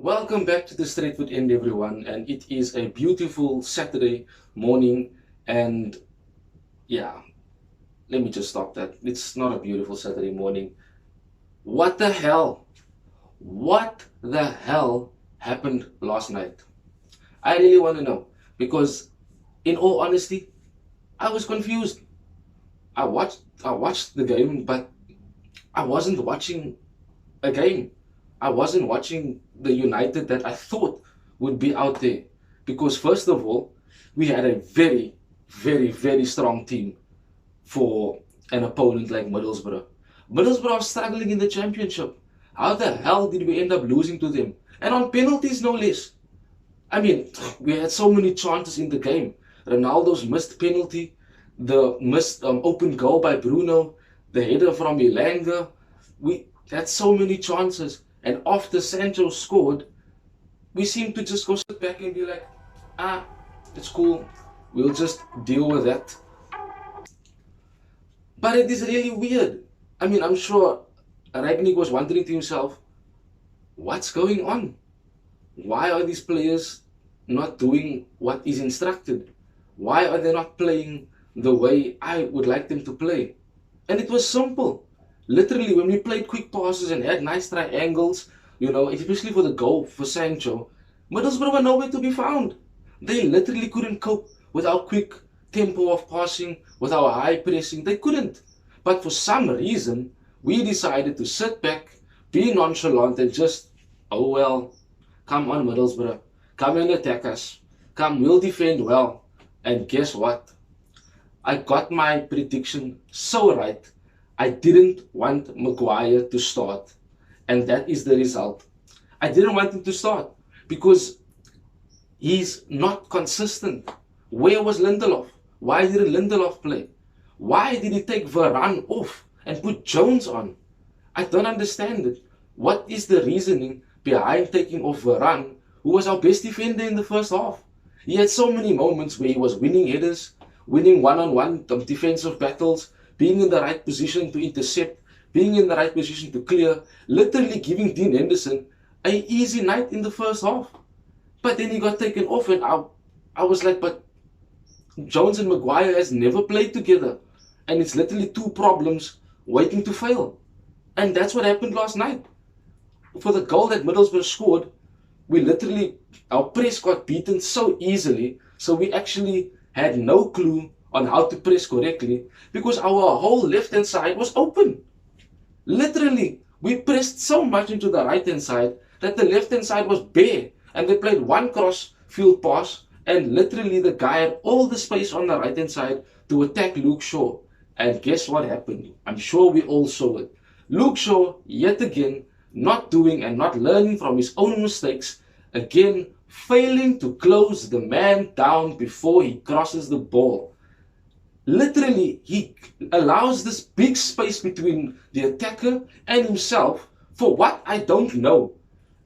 Welcome back to the Stretford End, everyone, and it is a beautiful Saturday morning. And yeah, let me just stop that. It's not a beautiful Saturday morning. What the hell? What the hell happened last night? I really want to know because, in all honesty, I was confused. I watched the game, but I wasn't watching a game. I wasn't watching the United that I thought would be out there. Because, first of all, we had a very, very, very strong team for an opponent like Middlesbrough. Middlesbrough are struggling in the championship. How the hell did we end up losing to them? And on penalties, no less. I mean, we had so many chances in the game. Ronaldo's missed penalty, the missed open goal by Bruno, the header from Elanga. We had so many chances. And after Sancho scored, we seemed to just go sit back and be like, it's cool. We'll just deal with that. But it is really weird. I mean, I'm sure Ragnick was wondering to himself, what's going on? Why are these players not doing what is instructed? Why are they not playing the way I would like them to play? And it was simple. Literally, when we played quick passes and had nice triangles, especially for the goal for Sancho, Middlesbrough were nowhere to be found. They literally couldn't cope with our quick tempo of passing, with our high pressing. They couldn't. But for some reason, we decided to sit back, be nonchalant, and just, oh well, come on, Middlesbrough. Come and attack us. Come, we'll defend well. And guess what? I got my prediction so right. I didn't want Maguire to start, and that is the result. I didn't want him to start because he's not consistent. Where was Lindelof? Why didn't Lindelof play? Why did he take Varane off and put Jones on? I don't understand it. What is the reasoning behind taking off Varane, who was our best defender in the first half? He had so many moments where he was winning headers, winning one-on-one defensive battles, being in the right position to intercept, being in the right position to clear, literally giving Dean Henderson an easy night in the first half. But then he got taken off, and I was like, but Jones and Maguire has never played together. And it's literally two problems waiting to fail. And that's what happened last night. For the goal that Middlesbrough scored, our press got beaten so easily, so we actually had no clue on how to press correctly because our whole left-hand side was open. Literally, we pressed so much into the right-hand side that the left-hand side was bare, and they played one cross-field pass, and literally the guy had all the space on the right-hand side to attack Luke Shaw. And guess what happened? I'm sure we all saw it. Luke Shaw, yet again, not doing and not learning from his own mistakes, again failing to close the man down before he crosses the ball. Literally, he allows this big space between the attacker and himself for what I don't know.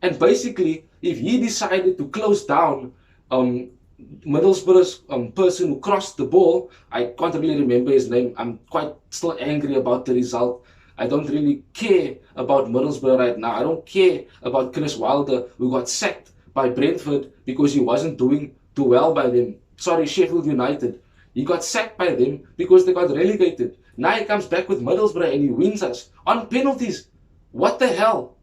And basically, if he decided to close down Middlesbrough's person who crossed the ball, I can't really remember his name. I'm quite still angry about the result. I don't really care about Middlesbrough right now. I don't care about Chris Wilder, who got sacked by Brentford because he wasn't doing too well by them. Sorry, Sheffield United. He got sacked by them because they got relegated. Now he comes back with Middlesbrough and he wins us on penalties. What the hell?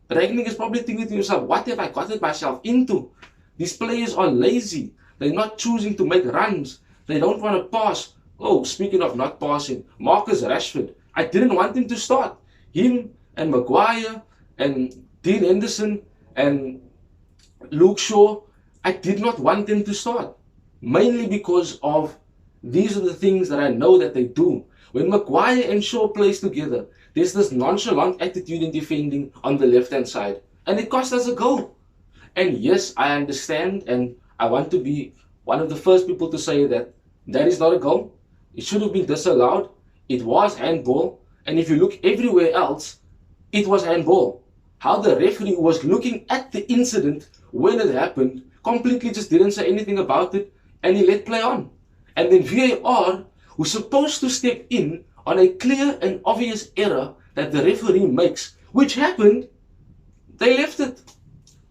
Ragnick is probably thinking to himself, what have I gotten myself into? These players are lazy. They're not choosing to make runs. They don't want to pass. Oh, speaking of not passing, Marcus Rashford. I didn't want him to start. Him and Maguire and Dean Henderson and Luke Shaw, I did not want them to start. Mainly because of these are the things that I know that they do. When Maguire and Shaw plays together, there's this nonchalant attitude in defending on the left-hand side. And it cost us a goal. And yes, I understand, and I want to be one of the first people to say that that is not a goal. It should have been disallowed. It was handball. And if you look everywhere else, it was handball. How the referee was looking at the incident when it happened, completely just didn't say anything about it, and he let play on. And then VAR, who's supposed to step in on a clear and obvious error that the referee makes, which happened, they left it.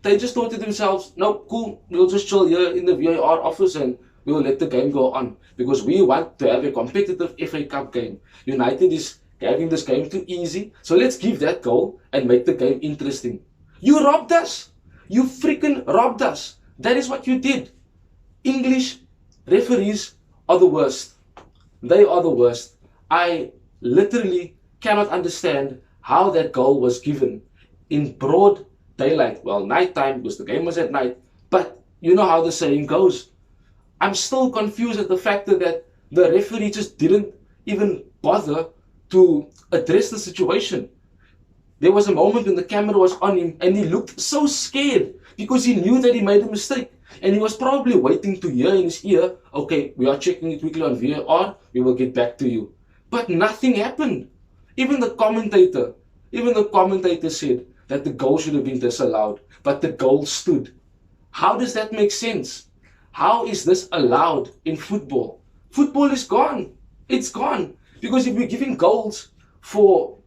They just thought to themselves, no, cool, we'll just chill here in the VAR office and we'll let the game go on. Because we want to have a competitive FA Cup game. United is having this game too easy, so let's give that goal and make the game interesting. You robbed us. You freaking robbed us. That is what you did. English referees are the worst. They are the worst. I literally cannot understand how that goal was given in broad daylight. Well, nighttime, because the game was at night. But you know how the saying goes. I'm still confused at the fact that the referee just didn't even bother to address the situation. There was a moment when the camera was on him and he looked so scared because he knew that he made a mistake. And he was probably waiting to hear in his ear, okay, we are checking it quickly on VAR, we will get back to you. But nothing happened. Even the commentator said that the goal should have been disallowed, but the goal stood. How does that make sense? How is this allowed in football? Football is gone. It's gone. Because if we're giving goals for,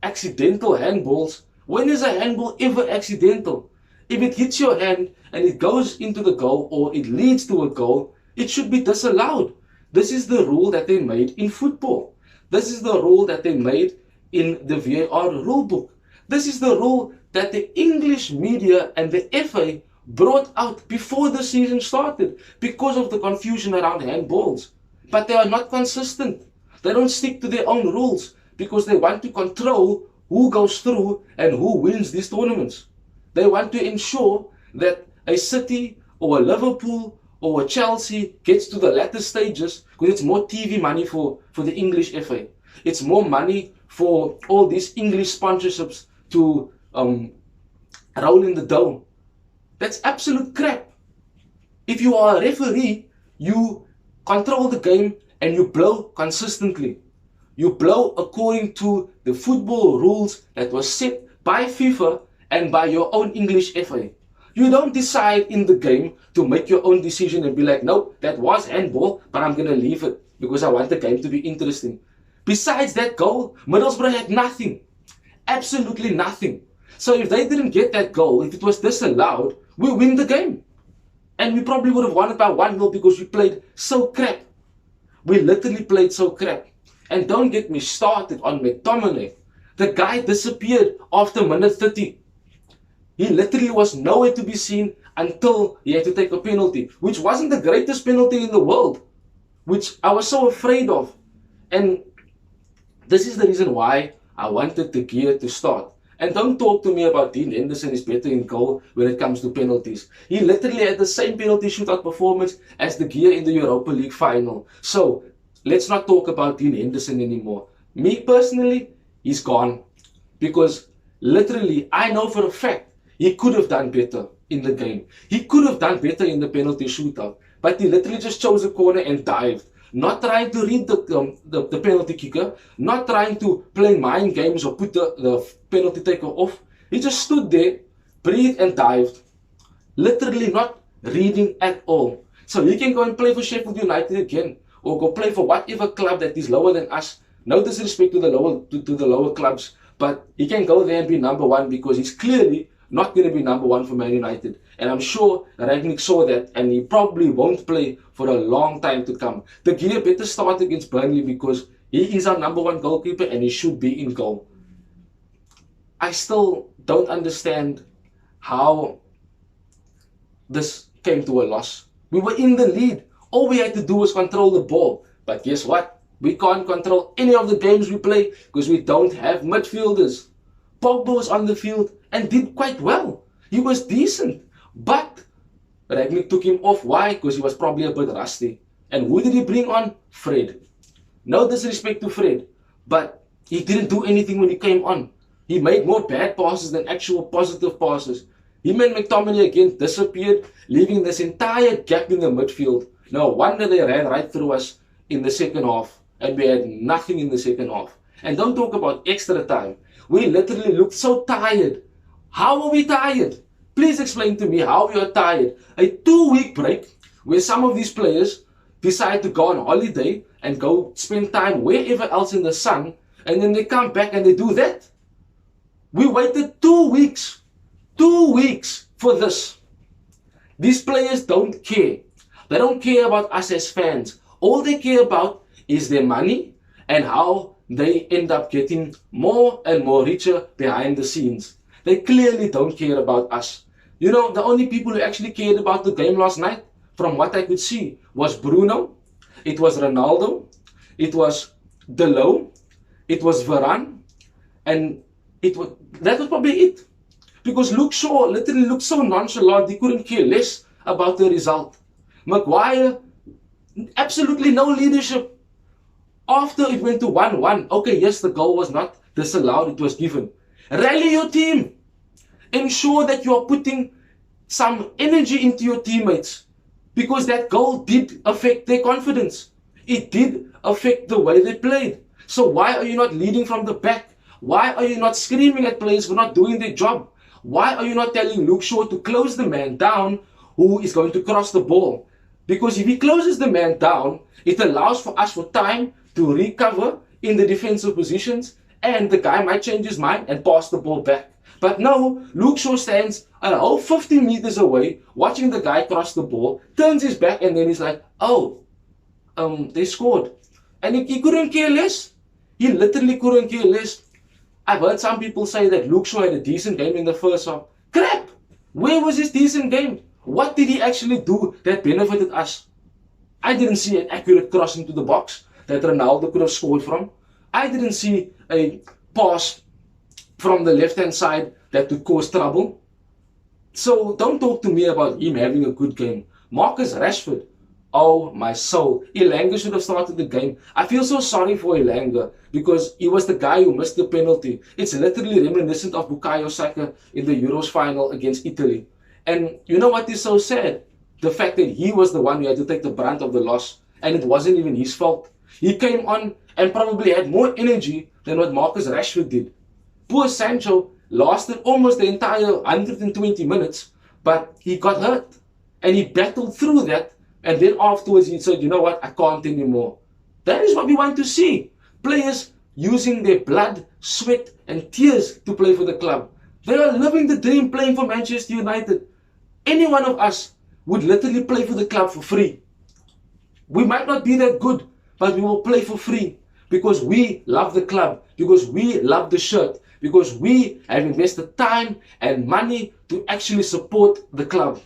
accidental handballs, when is a handball ever accidental? If it hits your hand and it goes into the goal or it leads to a goal, it should be disallowed. This is the rule that they made in football. This is the rule that they made in the VAR rule book. This is the rule that the English media and the FA brought out before the season started because of the confusion around handballs. But they are not consistent. They don't stick to their own rules because they want to control who goes through and who wins these tournaments. They want to ensure that a City or a Liverpool or a Chelsea gets to the latter stages because it's more TV money for the English FA. It's more money for all these English sponsorships to roll in the dough. That's absolute crap. If you are a referee, you control the game and you blow consistently. You blow according to the football rules that were set by FIFA and by your own English FA. You don't decide in the game to make your own decision and be like, no, that was handball, but I'm going to leave it because I want the game to be interesting. Besides that goal, Middlesbrough had nothing. Absolutely nothing. So if they didn't get that goal, if it was disallowed, we win the game. And we probably would have won it by 1-0 because we played so crap. We literally played so crap. And don't get me started on McTominay. The guy disappeared after minute 30. He literally was nowhere to be seen until he had to take a penalty, which wasn't the greatest penalty in the world, which I was so afraid of. And this is the reason why I wanted the gear to start. And don't talk to me about Dean Henderson is better in goal when it comes to penalties. He literally had the same penalty shootout performance as the gear in the Europa League final. So let's not talk about Dean Henderson anymore. Me personally, he's gone. Because literally, I know for a fact he could have done better in the game. He could have done better in the penalty shootout. But he literally just chose a corner and dived. Not trying to read the penalty kicker. Not trying to play mind games or put the penalty taker off. He just stood there, breathed and dived. Literally not reading at all. So he can go and play for Sheffield United again. Or go play for whatever club that is lower than us. No disrespect to the lower clubs. But he can go there and be number one because he's clearly not going to be number one for Man United. And I'm sure Rangnick saw that and he probably won't play for a long time to come. The gear better start against Burnley because he is our number one goalkeeper and he should be in goal. I still don't understand how this came to a loss. We were in the lead. All we had to do was control the ball. But guess what? We can't control any of the games we play because we don't have midfielders. Pogba was on the field and did quite well. He was decent. But Rangnick took him off. Why? Because he was probably a bit rusty. And who did he bring on? Fred. No disrespect to Fred, but he didn't do anything when he came on. He made more bad passes than actual positive passes. Him and McTominay again disappeared, leaving this entire gap in the midfield. No wonder they ran right through us in the second half, and we had nothing in the second half. And don't talk about extra time. We literally looked so tired. How are we tired? Please explain to me how we are tired. A 2-week break where some of these players decide to go on holiday and go spend time wherever else in the sun, and then they come back and they do that. We waited 2 weeks 2 weeks for this. These players don't care. They don't care about us as fans. All they care about is their money and how they end up getting more and more richer behind the scenes. They clearly don't care about us. You know, the only people who actually cared about the game last night, from what I could see, was Bruno, it was Ronaldo, it was Delo, it was Varane, and that was probably it. Because Luke Shaw literally looked so nonchalant, he couldn't care less about the result. Maguire, absolutely no leadership. After it went to 1-1, okay, yes, the goal was not disallowed, it was given. Rally your team. Ensure that you are putting some energy into your teammates, because that goal did affect their confidence. It did affect the way they played. So why are you not leading from the back? Why are you not screaming at players for not doing their job? Why are you not telling Luke Shaw to close the man down who is going to cross the ball? Because if he closes the man down, it allows for us for time to recover in the defensive positions, and the guy might change his mind and pass the ball back. But no, Luke Shaw stands a whole 50 meters away, watching the guy cross the ball, turns his back, and then he's like, oh, they scored. And he couldn't care less. He literally couldn't care less. I've heard some people say that Luke Shaw had a decent game in the first half. Crap! Where was his decent game? What did he actually do that benefited us? I didn't see an accurate cross into the box that Ronaldo could have scored from. I didn't see a pass from the left-hand side that could cause trouble. So don't talk to me about him having a good game. Marcus Rashford, oh my soul. Elanga should have started the game. I feel so sorry for Elanga because he was the guy who missed the penalty. It's literally reminiscent of Bukayo Saka in the Euros final against Italy. And you know what is so sad? The fact that he was the one who had to take the brunt of the loss, and it wasn't even his fault. He came on and probably had more energy than what Marcus Rashford did. Poor Sancho lasted almost the entire 120 minutes, but he got hurt. And he battled through that, and then afterwards he said, you know what, I can't anymore. That is what we want to see. Players using their blood, sweat, and tears to play for the club. They are living the dream playing for Manchester United. Any one of us would literally play for the club for free. We might not be that good, but we will play for free because we love the club, because we love the shirt, because we have invested time and money to actually support the club.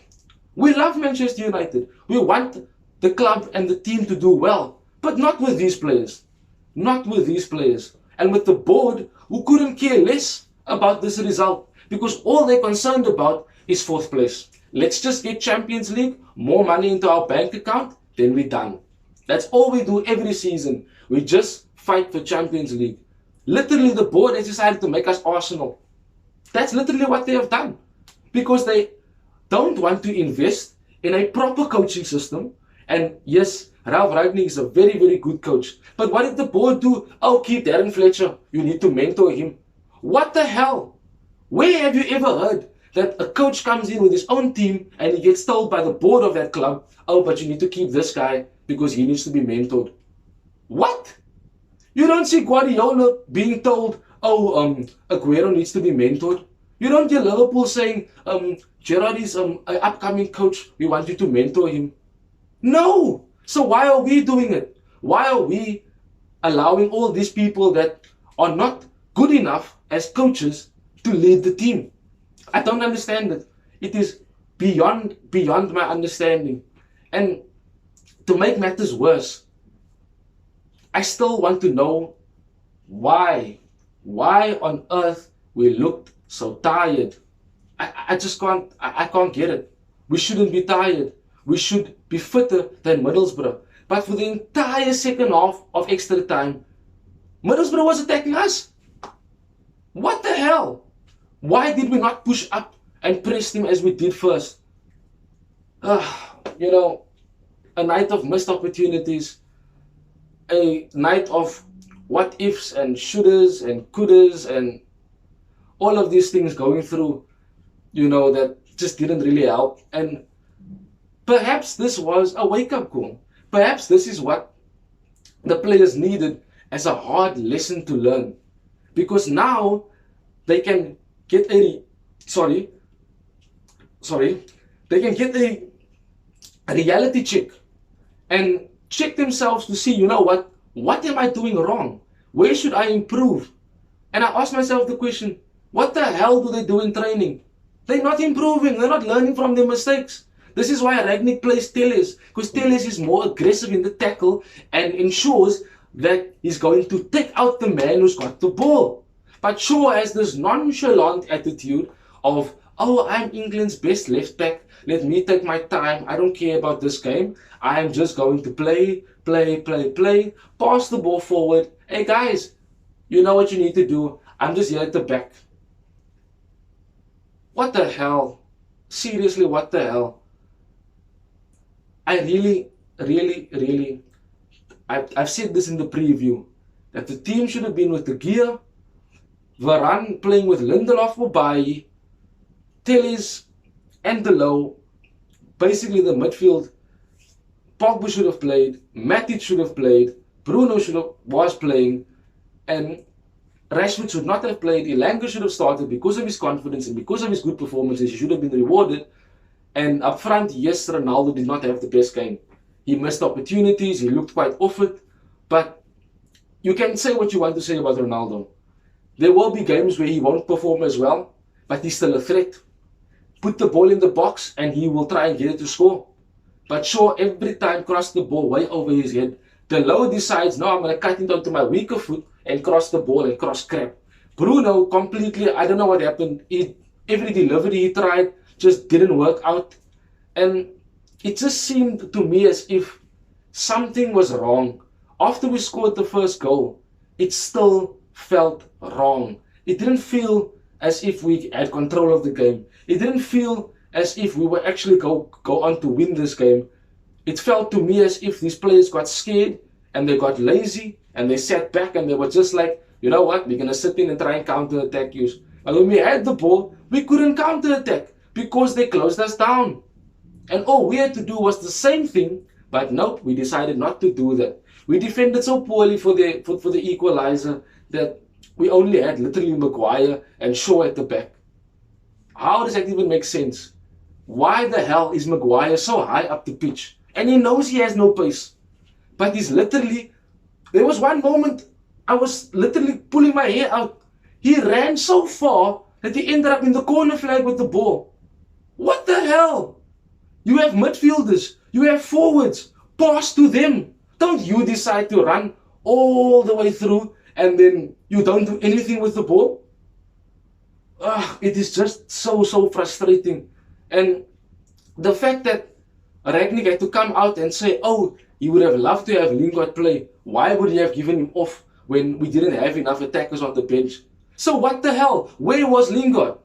We love Manchester United. We want the club and the team to do well, but not with these players. Not with these players. And with the board who couldn't care less about this result because all they're concerned about is 4th place. Let's just get Champions League, more money into our bank account, then we're done. That's all we do every season. We just fight for Champions League. Literally, the board has decided to make us Arsenal. That's literally what they have done. Because they don't want to invest in a proper coaching system. And yes, Ralph Ragnick is a very, very good coach. But what did the board do? Oh, keep Darren Fletcher. You need to mentor him. What the hell? Where have you ever heard that a coach comes in with his own team and he gets told by the board of that club, oh, but you need to keep this guy because he needs to be mentored? What? You don't see Guardiola being told, oh, Aguero needs to be mentored. You don't hear Liverpool saying, Gerrard is an upcoming coach, we want you to mentor him. No! So why are we doing it? Why are we allowing all these people that are not good enough as coaches to lead the team? I don't understand it. It is beyond my understanding. And to make matters worse, I still want to know why on earth we looked so tired. I just can't get it. We shouldn't be tired. We should be fitter than Middlesbrough. But for the entire second half of extra time, Middlesbrough was attacking us. What the hell? Why did we not push up and press them as we did first? You know, a night of missed opportunities, a night of what ifs and shouldas and couldas and all of these things going through, you know, that just didn't really help. And perhaps this was a wake-up call. Perhaps this is what the players needed as a hard lesson to learn. Because now they can get sorry, they can get a reality check and check themselves to see, you know what am I doing wrong? Where should I improve? And I ask myself the question, what the hell do they do in training? They're not improving, they're not learning from their mistakes. This is why Ragnick plays Telles, because Telles is more aggressive in the tackle and ensures that he's going to take out the man who's got the ball. But Shaw has this nonchalant attitude of, oh, I'm England's best left back. Let me take my time. I don't care about this game. I am just going to play, pass the ball forward. Hey guys, you know what you need to do. I'm just here at the back. What the hell? Seriously, what the hell? I really, I've said this in the preview, that the team should have been with the gear, Varane playing with Lindelof or Bailly, Telles and Delo, basically the midfield. Pogba should have played, Matic should have played, Bruno was playing, and Rashford should not have played. Elanga should have started because of his confidence and because of his good performances. He should have been rewarded. And up front, yes, Ronaldo did not have the best game. He missed opportunities. He looked quite off it. But you can say what you want to say about Ronaldo. There will be games where he won't perform as well, but he's still a threat. Put the ball in the box and he will try and get it to score. But Shaw every time crossed the ball way over his head. The lower decides, no, I'm going to cut it onto my weaker foot and cross the ball and cross crap. Bruno completely, I don't know what happened. Every delivery he tried just didn't work out. And it just seemed to me as if something was wrong. After we scored the first goal, it still felt wrong. It didn't feel as if we had control of the game. It didn't feel as if we were actually go on to win this game. It felt to me as if these players got scared and they got lazy and they sat back and they were just like, you know what, we're going to sit in and try and counter-attack you. And when we had the ball, we couldn't counter-attack because they closed us down. And all we had to do was the same thing, but nope, we decided not to do that. We defended so poorly for the equalizer that we only had literally Maguire and Shaw at the back. How does that even make sense? Why the hell is Maguire so high up the pitch? And he knows he has no pace. But he's literally, there was one moment I was literally pulling my hair out. He ran so far that he ended up in the corner flag with the ball. What the hell? You have midfielders, you have forwards, pass to them. Don't you decide to run all the way through and then you don't do anything with the ball? It is just so frustrating. And the fact that Ragnick had to come out and say, oh, he would have loved to have Lingard play. Why would he have given him off when we didn't have enough attackers on the bench? So what the hell? Where was Lingard?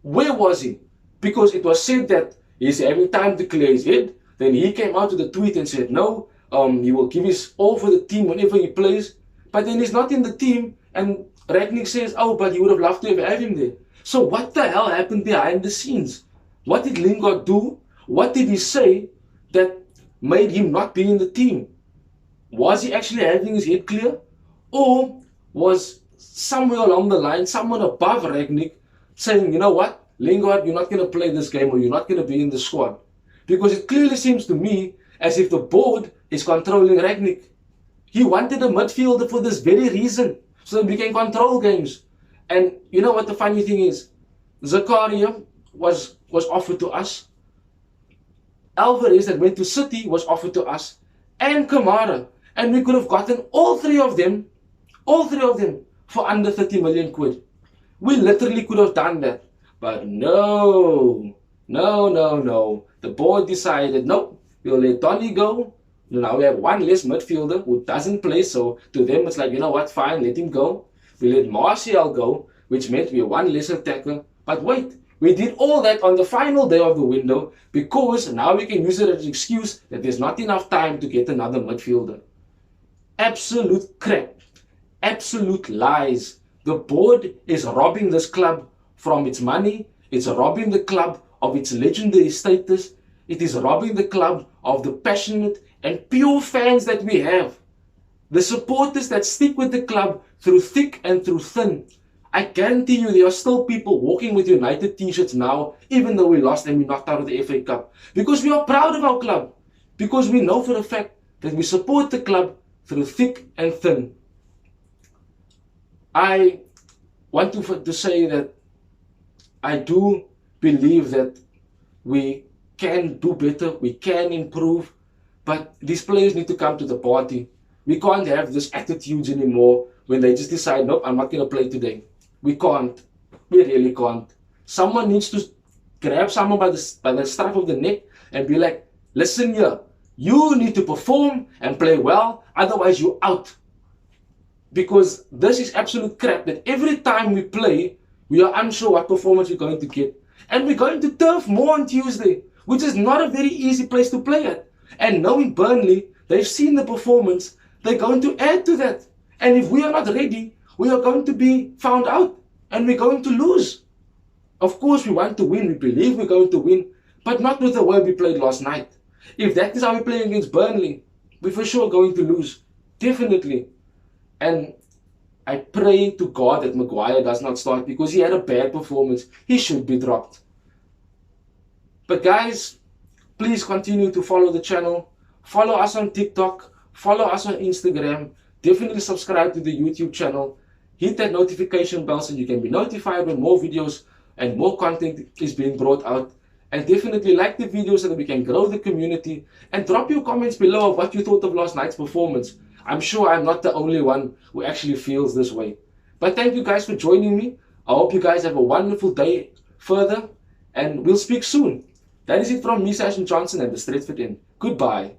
Where was he? Because it was said that he's having time to clear his head. Then he came out with a tweet and said, no, he will give his all for the team whenever he plays. But then he's not in the team and Ragnick says, oh, but he would have loved to have him there. So what the hell happened behind the scenes? What did Lingard do? What did he say that made him not be in the team? Was he actually having his head clear? Or was somewhere along the line, someone above Ragnick saying, you know what, Lingard, you're not going to play this game or you're not going to be in the squad? Because it clearly seems to me as if the board is controlling Ragnick. He wanted a midfielder for this very reason, so that we can control games. And you know what the funny thing is? Zakaria was offered to us. Alvarez that went to City was offered to us. And Kamara. And we could have gotten all three of them for under 30 million quid. We literally could have done that. But no. The board decided, nope, we'll let Donny go. Now we have one less midfielder who doesn't play, so to them it's like, you know what, fine, let him go. We let Martial go, which meant we have one less attacker. But wait, we did all that on the final day of the window because now we can use it as an excuse that there's not enough time to get another midfielder. Absolute crap. Absolute lies. The board is robbing this club from its money. It's robbing the club of its legendary status. It is robbing the club of the passionate and pure fans that we have. The supporters that stick with the club through thick and through thin. I guarantee you there are still people walking with United t-shirts now, even though we lost and we knocked out of the FA Cup. Because we are proud of our club. Because we know for a fact that we support the club through thick and thin. I want to say that I do believe that we can do better, we can improve, but these players need to come to the party. We can't have this attitudes anymore when they just decide, nope, I'm not going to play today. We can't. We really can't. Someone needs to grab someone by the strap of the neck and be like, listen here, you need to perform and play well, otherwise you're out. Because this is absolute crap that every time we play, we are unsure what performance we're going to get. And we're going to Turf Moor on Tuesday, which is not a very easy place to play at. And knowing Burnley, they've seen the performance, they're going to add to that. And if we are not ready, we are going to be found out and we're going to lose. Of course, we want to win, we believe we're going to win, but not with the way we played last night. If that is how we play against Burnley, we're for sure going to lose. Definitely. And I pray to God that Maguire does not start because he had a bad performance. He should be dropped. But guys, please continue to follow the channel. Follow us on TikTok. Follow us on Instagram. Definitely subscribe to the YouTube channel. Hit that notification bell so you can be notified when more videos and more content is being brought out. And definitely like the video so that we can grow the community. And drop your comments below of what you thought of last night's performance. I'm sure I'm not the only one who actually feels this way. But thank you guys for joining me. I hope you guys have a wonderful day further. And we'll speak soon. That is it from me, Sasha Johnson, and the Stretford End. Goodbye.